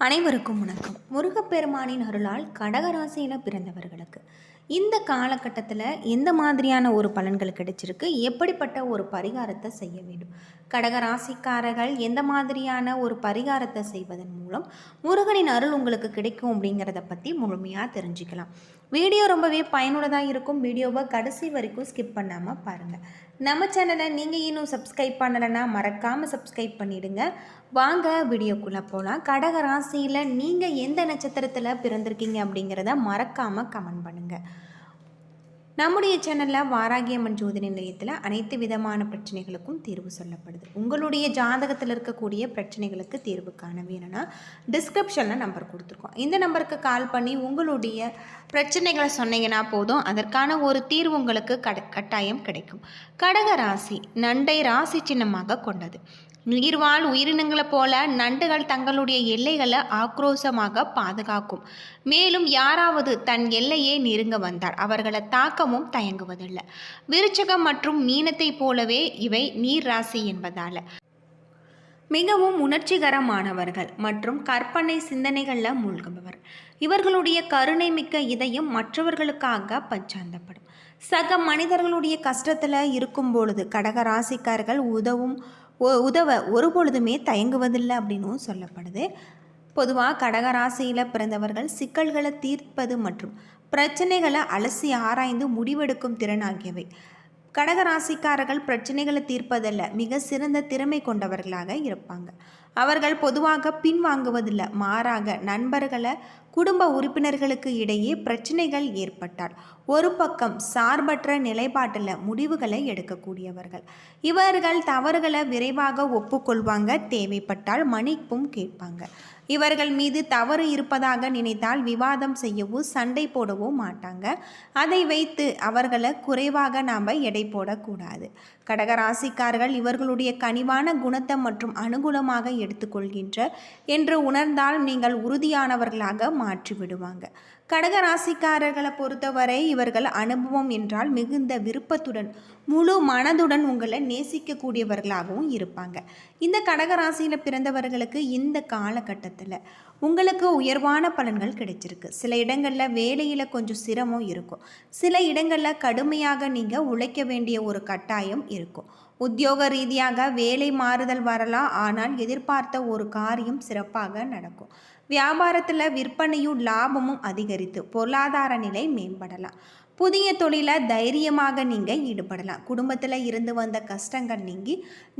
அனைவருக்கும் வணக்கம். முருகப்பெருமானின் அருளால் கடகராசியில் பிறந்தவர்களுக்கு இந்த காலகட்டத்தில் எந்த மாதிரியான ஒரு பலன்கள் கிடைச்சிருக்கு, எப்படிப்பட்ட ஒரு பரிகாரத்தை செய்ய வேண்டும், கடகராசிக்காரர்கள் எந்த மாதிரியான ஒரு பரிகாரத்தை செய்வதன் மூலம் முருகனின் அருள் உங்களுக்கு கிடைக்கும் அப்படிங்கிறத பற்றி முழுமையாக தெரிஞ்சுக்கலாம். வீடியோ ரொம்பவே பயனுள்ளதாக இருக்கும். வீடியோவை கடைசி வரைக்கும் ஸ்கிப் பண்ணாமல் பாருங்கள். நம்ம சேனலை நீங்கள் இன்னும் சப்ஸ்கிரைப் பண்ணலைன்னா மறக்காமல் சப்ஸ்கிரைப் பண்ணிவிடுங்க. வாங்க வீடியோக்குள்ளே போகலாம். கடக ராசியில் நீங்கள் எந்த நட்சத்திரத்தில் பிறந்திருக்கீங்க அப்படிங்கிறத மறக்காமல் கமெண்ட் பண்ணுங்கள். நம்முடைய சேனலில் வாராகியம்மன் ஜோதி நிலையத்தில் அனைத்து விதமான பிரச்சனைகளுக்கும் தீர்வு சொல்லப்படுது. உங்களுடைய ஜாதகத்தில் இருக்கக்கூடிய பிரச்சனைகளுக்கு தீர்வு காண வேணும்னா டிஸ்கிரிப்ஷனில் நம்பர் கொடுத்துருக்கோம். இந்த நம்பருக்கு கால் பண்ணி உங்களுடைய பிரச்சனைகளை சொன்னீங்கன்னா போதும், அதற்கான ஒரு தீர்வு உங்களுக்கு கட்டாயம் கிடைக்கும். கடக ராசி நண்டை ராசி சின்னமாக கொண்டது. நீர்வாழ் உயிரினங்களைப் போல நண்டுகள் தங்களுடைய எல்லைகளை ஆக்ரோஷமாக பாதுகாக்கும். மேலும் யாராவது தன் எல்லையே நெருங்க வந்தால் அவர்களை தாக்கமும் தயங்குவதில்லை. விருச்சகம் மற்றும் மீனத்தை போலவே இவை நீர் ராசி என்பதால் மிகவும் உணர்ச்சிகரமானவர்கள் மற்றும் கற்பனை சிந்தனைகளில் மூழ்குபவர். இவர்களுடைய கருணை மிக்க இதயம் மற்றவர்களுக்காக பச்சாந்தப்படும். சக மனிதர்களுடைய கஷ்டத்தில் இருக்கும் பொழுது கடக ராசிக்காரர்கள் உதவ ஒருபொழுதுமே தயங்குவதில்லை அப்படின்னும் சொல்லப்படுது. பொதுவாக கடகராசியில் பிறந்தவர்கள் சிக்கல்களை தீர்ப்பது மற்றும் பிரச்சனைகளை அலசி ஆராய்ந்து முடிவெடுக்கும் திறன் ஆகியவை. கடகராசிக்காரர்கள் பிரச்சனைகளை தீர்ப்பதல்ல, மிக சிறந்த திறமை கொண்டவர்களாக இருப்பாங்க. அவர்கள் பொதுவாக பின்வாங்குவதில்லை, மாறாக நண்பர்களை குடும்ப உறுப்பினர்களுக்கு இடையே பிரச்சனைகள் ஏற்பட்டால் ஒரு பக்கம் சார்பற்ற நிலைப்பாட்டில் முடிவுகளை எடுக்கக்கூடியவர்கள். இவர்கள் தவறுகளை விரைவாக ஒப்புக்கொள்வாங்க, தேவைப்பட்டால் மன்னிப்பும் கேட்பாங்க. இவர்கள் மீது தவறு இருப்பதாக நினைத்தால் விவாதம் செய்யவோ சண்டை போடவோ மாட்டாங்க. அதை வைத்து அவர்களை குறைவாக நாம் எடை போடக்கூடாது. கடகராசிக்காரர்கள் இவர்களுடைய கனிவான குணத்தை மற்றும் அனுகூலமாக எடுத்துக்கொள்கின்ற என்று உணர்ந்தால் நீங்கள் உறுதியானவர்களாக மாற்றிவிடுவாங்க. கடகராசிக்காரர்களை பொறுத்தவரை இவர்கள் அனுபவம் என்றால் மிகுந்த விருப்பத்துடன் முழு மனதுடன் உங்களை நேசிக்கக்கூடியவர்களாகவும் இருப்பாங்க. இந்த கடகராசியில் பிறந்தவர்களுக்கு இந்த காலகட்டத்தில் உங்களுக்கு உயர்வான பலன்கள் கிடைச்சிருக்கு. சில இடங்களில் வேலையில் கொஞ்சம் சிரமம் இருக்கும், சில இடங்களில் கடுமையாக நீங்கள் உழைக்க வேண்டிய ஒரு கட்டாயம் இருக்கும். உத்தியோக ரீதியாக வேலை மாறுதல் வரலாம், ஆனால் எதிர்பார்த்த ஒரு காரியம் சிறப்பாக நடக்கும். வியாபாரத்தில் விற்பனையும் லாபமும் அதிகரித்து பொருளாதார நிலை மேம்படலாம். புதிய தொழிலை தைரியமாக நீங்கள் ஈடுபடலாம். குடும்பத்தில் இருந்து வந்த கஷ்டங்கள் நீங்கி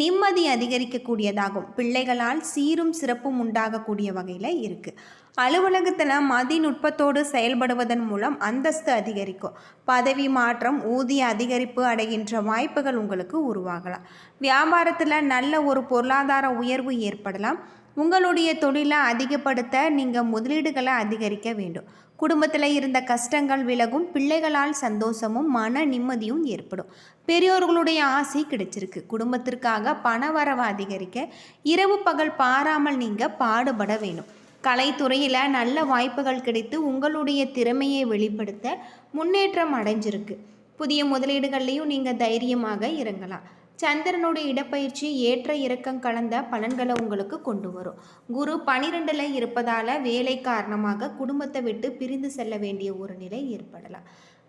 நிம்மதி அதிகரிக்கக்கூடியதாகும். பிள்ளைகளால் சீரும் சிறப்பும் உண்டாகக்கூடிய வகையில் இருக்குது. அலுவலகத்தில் மதிநுட்பத்தோடு செயல்படுவதன் மூலம் அந்தஸ்து அதிகரிக்கும். பதவி மாற்றம், ஊதிய அதிகரிப்பு அடைகின்ற வாய்ப்புகள் உங்களுக்கு உருவாகலாம். வியாபாரத்தில் நல்ல ஒரு பொருளாதார உயர்வு ஏற்படலாம். உங்களுடைய தொழிலை அதிகப்படுத்த நீங்கள் முதலீடுகளை அதிகரிக்க வேண்டும். குடும்பத்தில் இருந்த கஷ்டங்கள் விலகும். பிள்ளைகளால் சந்தோஷமும் மன நிம்மதியும் ஏற்படும். பெரியோர்களுடைய ஆசை கிடைச்சிருக்கு. குடும்பத்திற்காக பண வரவு அதிகரிக்க இரவு பகல் பாராமல் நீங்கள் பாடுபட வேண்டும். கலைத்துறையில் நல்ல வாய்ப்புகள் கிடைத்து உங்களுடைய திறமையை வெளிப்படுத்த முன்னேற்றம் அடைஞ்சிருக்கு. புதிய முதலீடுகள்லையும் நீங்கள் தைரியமாக இறங்கலாம். சந்திரனுடைய இடப்பயிற்சி ஏற்ற இறக்கம் கலந்த பலன்களை உங்களுக்கு கொண்டு வரும். குரு 12ல் இருப்பதால் வேலை காரணமாக குடும்பத்தை விட்டு பிரிந்து செல்ல வேண்டிய ஒரு நிலை ஏற்படலாம்.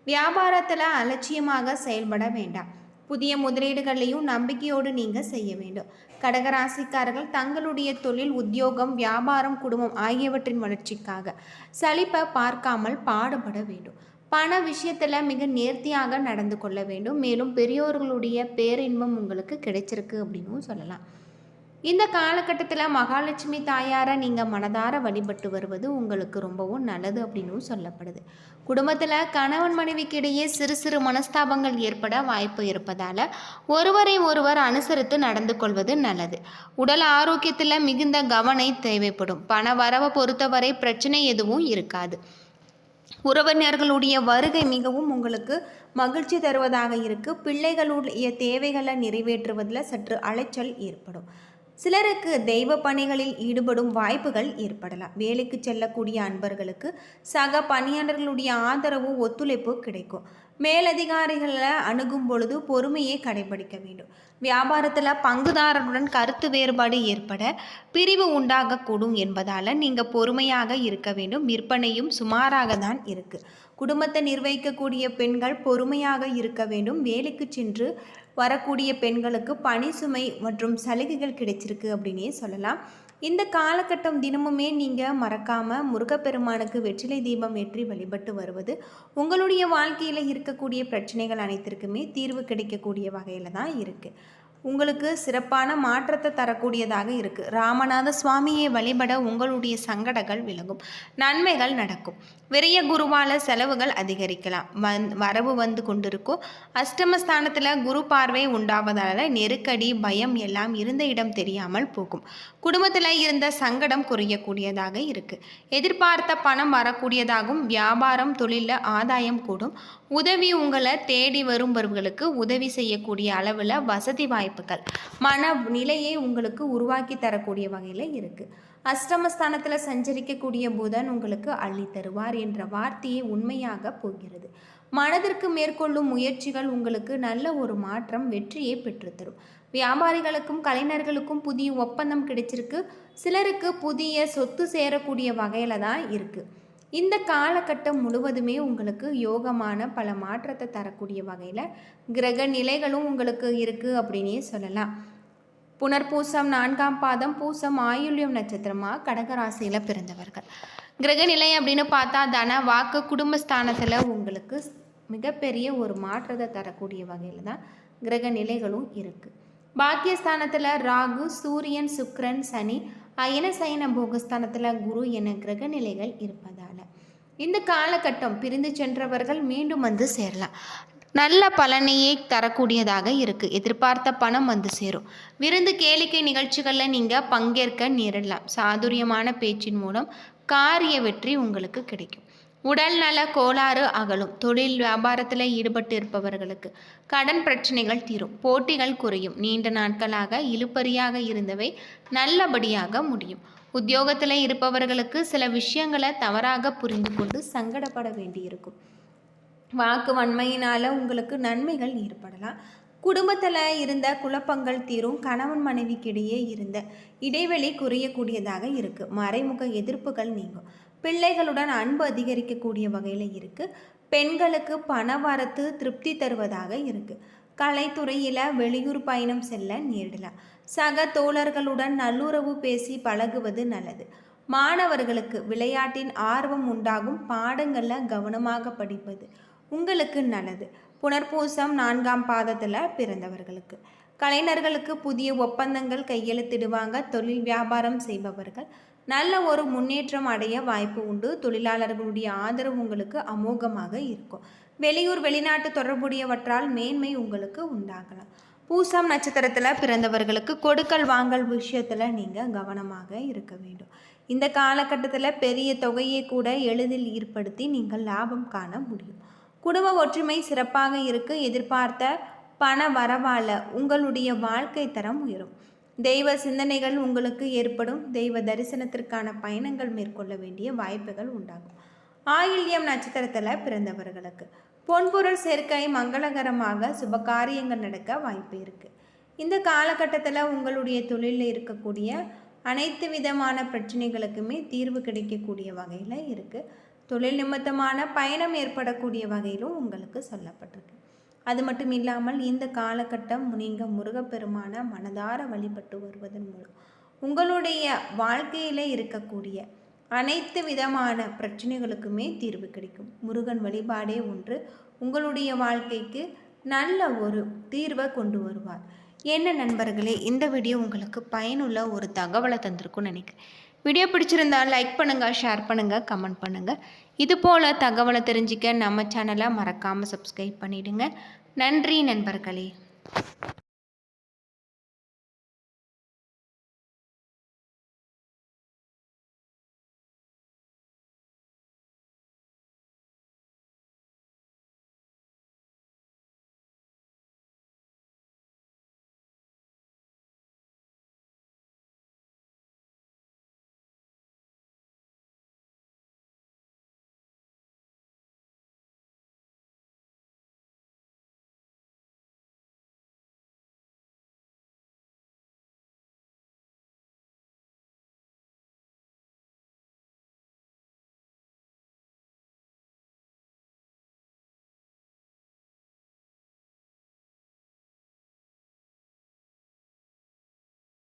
வியாபாரத்தில் அலட்சியமாக செயல்பட வேண்டாம். புதிய முதலீடுகளையும் நம்பிக்கையோடு நீங்கள் செய்ய வேண்டும். கடகராசிக்காரர்கள் தங்களுடைய தொழில், உத்தியோகம், வியாபாரம், குடும்பம் ஆகியவற்றின் வளர்ச்சிக்காக சலிப்பை பார்க்காமல் பாடுபட வேண்டும். பண விஷயத்தில் மிக நேர்த்தியாக நடந்து கொள்ள வேண்டும். மேலும் பெரியோர்களுடைய பேரின்பம் உங்களுக்கு கிடைச்சிருக்கு அப்படின்னும் சொல்லலாம். இந்த காலகட்டத்தில் மகாலட்சுமி தாயாரை நீங்கள் மனதார வழிபட்டு வருவது உங்களுக்கு ரொம்பவும் நல்லது அப்படின்னும் சொல்லப்படுது. குடும்பத்தில் கணவன் மனைவிக்கு இடையே சிறு சிறு மனஸ்தாபங்கள் ஏற்பட வாய்ப்பு இருப்பதால் ஒருவரை ஒருவர் அனுசரித்து நடந்து கொள்வது நல்லது. உடல் ஆரோக்கியத்தில் மிகுந்த கவனம் தேவைப்படும். பண வரவை பொறுத்தவரை பிரச்சனை எதுவும் இருக்காது. உறவினர்களுடைய வருகை மிகவும் உங்களுக்கு மகிழ்ச்சி தருவதாக இருக்குது. பிள்ளைகளுடைய தேவைகளை நிறைவேற்றுவதில் சற்று அலைச்சல் ஏற்படும். சிலருக்கு தெய்வ பணிகளில் ஈடுபடும் வாய்ப்புகள் ஏற்படலாம். வேலைக்கு செல்லக்கூடிய அன்பர்களுக்கு சக பணியாளர்களுடைய ஆதரவு, ஒத்துழைப்பு கிடைக்கும். மேலதிகாரிகளை அணுகும் பொழுது பொறுமையை கடைபிடிக்க வேண்டும். வியாபாரத்தில் பங்குதாரருடன் கருத்து வேறுபாடு ஏற்பட பிரிவு உண்டாகக்கூடும் என்பதால் நீங்கள் பொறுமையாக இருக்க வேண்டும். விற்பனையும் சுமாராக தான் இருக்குது. குடும்பத்தை நிர்வகிக்கக்கூடிய பெண்கள் பொறுமையாக இருக்க வேண்டும். வேலைக்கு சென்று வரக்கூடிய பெண்களுக்கு பணி சுமை மற்றும் சலுகைகள் கிடைச்சிருக்கு அப்படின்னே சொல்லலாம். இந்த காலகட்டம் தினமுமே நீங்கள் மறக்காமல் முருகப்பெருமானுக்கு வெற்றிலை தீபம் ஏற்றி வழிபட்டு வருவது உங்களுடைய வாழ்க்கையில் இருக்கக்கூடிய பிரச்சனைகள் அனைத்திற்குமே தீர்வு கிடைக்கக்கூடிய வகையில் தான் இருக்குது. உங்களுக்கு சிறப்பான மாற்றத்தை தரக்கூடியதாக இருக்குது. ராமநாத சுவாமியை வழிபட உங்களுடைய சங்கடங்கள் விலகும், நன்மைகள் நடக்கும். விரைய குருவால செலவுகள் அதிகரிக்கலாம். வரவு வந்து கொண்டிருக்கும். அஷ்டமஸ்தானத்தில் குரு பார்வை உண்டாவதால் நெருக்கடி பயம் எல்லாம் இருந்த இடம் தெரியாமல் போகும். குடும்பத்தில் இருந்த சங்கடம் குறையக்கூடியதாக இருக்குது. எதிர்பார்த்த பணம் வரக்கூடியதாகவும் வியாபாரம் தொழிலில் ஆதாயம் கூடும். உதவி உங்களை தேடி வருபவர்களுக்கு உதவி செய்யக்கூடிய அளவில் வசதி வாய்ப்புகள் மன நிலையை உங்களுக்கு உருவாக்கி தரக்கூடிய வகையில் இருக்குது. அஷ்டமஸ்தானத்தில் சஞ்சரிக்கக்கூடிய புதன் உங்களுக்கு அள்ளி தருவார் என்ற வார்த்தையை உண்மையாக போகிறது. மனதிற்கு மேற்கொள்ளும் முயற்சிகள் உங்களுக்கு நல்ல ஒரு மாற்றம் வெற்றியை பெற்றுத்தரும். வியாபாரிகளுக்கும் கலைஞர்களுக்கும் புதிய ஒப்பந்தம் கிடைச்சிருக்கு. சிலருக்கு புதிய சொத்து சேரக்கூடிய வகையில் தான் இருக்குது. இந்த காலகட்டம் முழுவதுமே உங்களுக்கு யோகமான பல மாற்றத்தை தரக்கூடிய வகையில் கிரக நிலைகளும் உங்களுக்கு இருக்குது அப்படின்னே சொல்லலாம். புனர்பூசம் 4ஆம் பாதம், பூசம் ஆயுள்யம் நட்சத்திரமாக கடகராசியில் பிறந்தவர்கள். கிரகநிலை அப்படின்னு பார்த்தா தன வாக்கு குடும்பஸ்தானத்தில் உங்களுக்கு மிகப்பெரிய ஒரு மாற்றத்தை தரக்கூடிய வகையில் தான் கிரக நிலைகளும் இருக்குது. பாக்கியஸ்தானத்தில் ராகு, சூரியன், சுக்கிரன், சனி, அயன சயன போகஸ்தானத்தில் குரு என கிரக நிலைகள் இருப்பதால் இந்த காலகட்டம் பிரிந்து சென்றவர்கள் மீண்டும் வந்து சேரலாம். நல்ல பலனையை தரக்கூடியதாக இருக்குது. எதிர்பார்த்த பணம் வந்து சேரும். விருந்து கேளிக்கை நிகழ்ச்சிகளில் நீங்கள் பங்கேற்க நேரிடலாம். சாதுரியமான பேச்சின் மூலம் காரிய வெற்றி உங்களுக்கு கிடைக்கும். உடல் நல கோளாறு அகலும். தொழில் வியாபாரத்தில் ஈடுபட்டு இருப்பவர்களுக்கு கடன் பிரச்சனைகள் தீரும். போட்டிகள் குறையும். நீண்ட நாட்களாக இழுபறியாக இருந்தவை நல்லபடியாக முடியும். உத்தியோகத்தில் இருப்பவர்களுக்கு சில விஷயங்களை தவறாக புரிந்து கொண்டு சங்கடப்பட வேண்டியிருக்கும். வாக்கு வன்மையினால் உங்களுக்கு நன்மைகள் ஏற்படலாம். குடும்பத்தில் இருந்த குழப்பங்கள் தீரும். கணவன் மனைவிக்கிடையே இருந்த இடைவெளி குறையக்கூடியதாக இருக்குது. மறைமுக எதிர்ப்புகள் நீங்கும். பிள்ளைகளுடன் அன்பு அதிகரிக்கக்கூடிய வகையில் இருக்குது. பெண்களுக்கு பண வரத்து திருப்தி தருவதாக இருக்குது. கலைத்துறையில் வெளியூர் பயணம் செல்ல நேரிடலாம். சக தோழர்களுடன் நல்லுறவு பேசி பழகுவது நல்லது. மாணவர்களுக்கு விளையாட்டின் ஆர்வம் உண்டாகும். பாடங்களில் கவனமாக படிப்பது உங்களுக்கு நல்லது. புனர்பூசம் 4ஆம் பாதத்தில் பிறந்தவர்களுக்கு கலைஞர்களுக்கு புதிய ஒப்பந்தங்கள் கையெழுத்திடுவாங்க. தொழில் வியாபாரம் செய்பவர்கள் நல்ல ஒரு முன்னேற்றம் அடைய வாய்ப்பு உண்டு. தொழிலாளர்களுடைய ஆதரவு உங்களுக்கு அமோகமாக இருக்கும். வெளியூர் வெளிநாட்டு தொடர்புடையவற்றால் மேன்மை உங்களுக்கு உண்டாகலாம். பூசம் நட்சத்திரத்தில் பிறந்தவர்களுக்கு கொடுக்கல் வாங்கல் விஷயத்தில் நீங்கள் கவனமாக இருக்க வேண்டும். இந்த காலகட்டத்தில் பெரிய தொகையை கூட எளிதில் ஈடுபடுத்தி நீங்கள் லாபம் காண முடியும். குடும்ப ஒற்றுமை சிறப்பாக இருக்கு. எதிர்பார்த்த பண வரவால் உங்களுடைய வாழ்க்கை தரம் உயரும். தெய்வ சிந்தனைகள் உங்களுக்கு ஏற்படும். தெய்வ தரிசனத்திற்கான பயணங்கள் மேற்கொள்ள வேண்டிய வாய்ப்புகள் உண்டாகும். ஆயில்யம் நட்சத்திரத்தில் பிறந்தவர்களுக்கு பொன்பொருள் சேர்க்கை மங்களகரமாக சுபகாரியங்கள் நடக்க வாய்ப்பு இருக்குது. இந்த காலகட்டத்தில் உங்களுடைய தொழிலில் இருக்கக்கூடிய அனைத்து விதமான பிரச்சனைகளுக்குமே தீர்வு கிடைக்கக்கூடிய வகையில் இருக்குது. தொழில் நிமித்தமான பயணம் ஏற்படக்கூடிய வகையிலும் உங்களுக்கு சொல்லப்பட்டிருக்கு. அது மட்டும் இல்லாமல் இந்த காலகட்டம் நீங்கள் முருகப்பெருமான மனதார வழிபட்டு வருவதன் மூலம் உங்களுடைய வாழ்க்கையில் இருக்கக்கூடிய அனைத்து விதமான பிரச்சனைகளுக்குமே தீர்வு கிடைக்கும். முருகன் வழிபாடே ஒன்று உங்களுடைய வாழ்க்கைக்கு நல்ல ஒரு தீர்வை கொண்டு வருவார். என்ன நண்பர்களே, இந்த வீடியோ உங்களுக்கு பயனுள்ள ஒரு தகவலை தந்திருக்கும்னு நினைக்கிறேன். வீடியோ பிடிச்சிருந்தால் லைக் பண்ணுங்கள், ஷேர் பண்ணுங்கள், கமெண்ட் பண்ணுங்கள். இது போல் தகவலை தெரிஞ்சிக்க நம்ம சேனலை மறக்காமல் சப்ஸ்கிரைப் பண்ணிவிடுங்க. நன்றி நண்பர்களே.